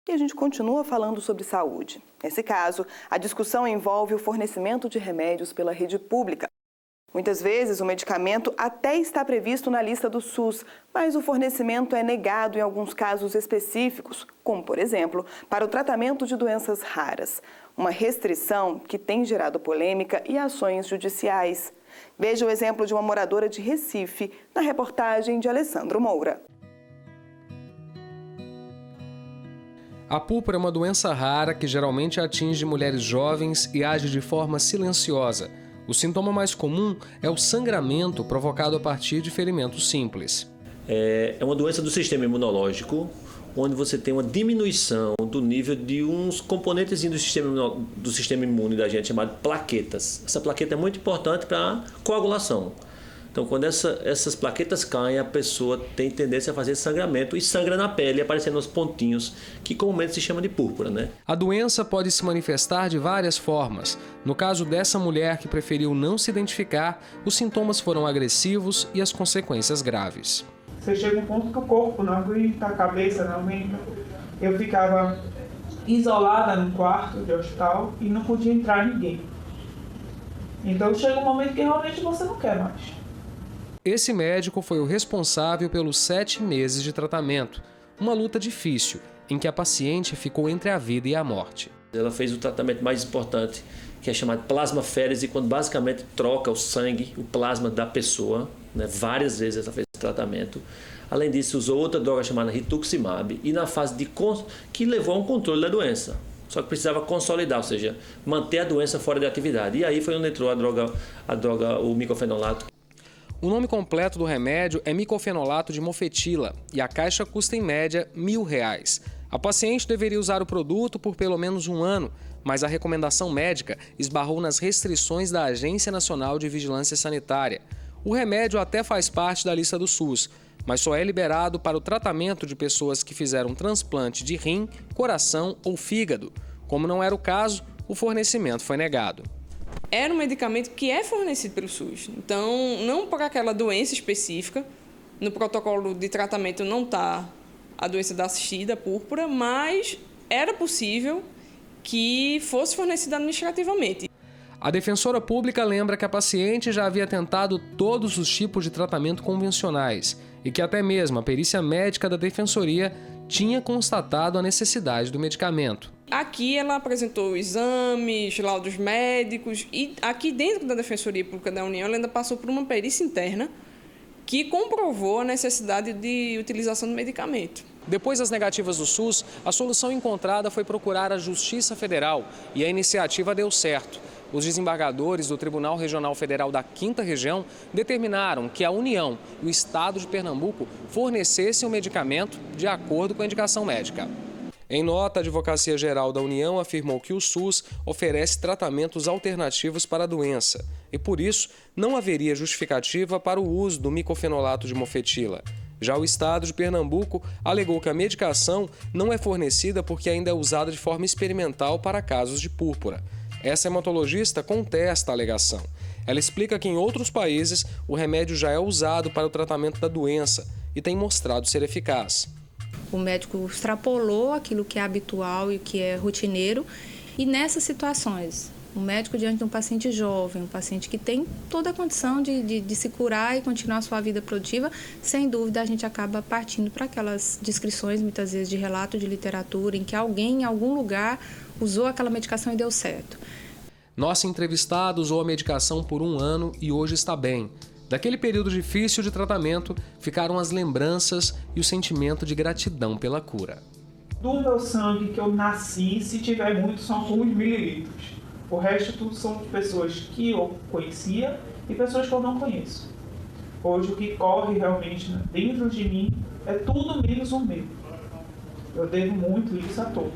E a gente continua falando sobre saúde. Nesse caso, a discussão envolve o fornecimento de remédios pela rede pública. Muitas vezes o medicamento até está previsto na lista do SUS, mas o fornecimento é negado em alguns casos específicos, como, por exemplo, para o tratamento de doenças raras. Uma restrição que tem gerado polêmica e ações judiciais. Veja o exemplo de uma moradora de Recife, na reportagem de Alessandro Moura. A púrpura é uma doença rara que geralmente atinge mulheres jovens e age de forma silenciosa. O sintoma mais comum é o sangramento provocado a partir de ferimentos simples. É uma doença do sistema imunológico, onde você tem uma diminuição do nível de uns componentes do sistema imune da gente, chamado plaquetas. Essa plaqueta é muito importante para a coagulação. Então, quando essas plaquetas caem, a pessoa tem tendência a fazer sangramento e sangra na pele, aparecendo os pontinhos, que comumente se chama de púrpura, né? A doença pode se manifestar de várias formas. No caso dessa mulher que preferiu não se identificar, os sintomas foram agressivos e as consequências graves. Você chega um ponto que o corpo não aguenta, a cabeça não aguenta. Eu ficava isolada num quarto de hospital e não podia entrar ninguém. Então chega um momento que realmente você não quer mais. Esse médico foi o responsável pelos 7 meses de tratamento, uma luta difícil, em que a paciente ficou entre a vida e a morte. Ela fez o tratamento mais importante, que é chamado plasmaférese, quando basicamente troca o sangue, o plasma da pessoa, né? Várias vezes ela fez esse tratamento. Além disso, usou outra droga chamada rituximab, e na fase que levou a um controle da doença. Só que precisava consolidar, ou seja, manter a doença fora de atividade. E aí foi onde entrou o micofenolato. O nome completo do remédio é micofenolato de mofetila e a caixa custa em média R$1.000. A paciente deveria usar o produto por pelo menos um ano, mas a recomendação médica esbarrou nas restrições da Agência Nacional de Vigilância Sanitária. O remédio até faz parte da lista do SUS, mas só é liberado para o tratamento de pessoas que fizeram transplante de rim, coração ou fígado. Como não era o caso, o fornecimento foi negado. Era um medicamento que é fornecido pelo SUS. Então, não para aquela doença específica. No protocolo de tratamento não está a doença da assistida, a púrpura, mas era possível que fosse fornecida administrativamente. A defensora pública lembra que a paciente já havia tentado todos os tipos de tratamento convencionais e que até mesmo a perícia médica da defensoria tinha constatado a necessidade do medicamento. Aqui ela apresentou exames, laudos médicos e aqui dentro da Defensoria Pública da União ela ainda passou por uma perícia interna que comprovou a necessidade de utilização do medicamento. Depois das negativas do SUS, a solução encontrada foi procurar a Justiça Federal e a iniciativa deu certo. Os desembargadores do Tribunal Regional Federal da 5ª Região determinaram que a União e o Estado de Pernambuco fornecessem o medicamento de acordo com a indicação médica. Em nota, a Advocacia Geral da União afirmou que o SUS oferece tratamentos alternativos para a doença e, por isso, não haveria justificativa para o uso do micofenolato de mofetila. Já o Estado de Pernambuco alegou que a medicação não é fornecida porque ainda é usada de forma experimental para casos de púrpura. Essa hematologista contesta a alegação. Ela explica que em outros países o remédio já é usado para o tratamento da doença e tem mostrado ser eficaz. O médico extrapolou aquilo que é habitual e que é rotineiro e nessas situações, o médico diante de um paciente jovem, um paciente que tem toda a condição de se curar e continuar a sua vida produtiva, sem dúvida a gente acaba partindo para aquelas descrições, muitas vezes de relato de literatura, em que alguém em algum lugar usou aquela medicação e deu certo. Nossa entrevistada usou a medicação por 1 ano e hoje está bem. Daquele período difícil de tratamento, ficaram as lembranças e o sentimento de gratidão pela cura. Do meu sangue que eu nasci, se tiver muito, são alguns mililitros. O resto tudo são de pessoas que eu conhecia e pessoas que eu não conheço. Hoje o que corre realmente dentro de mim é tudo menos o meu. Eu devo muito isso a todos.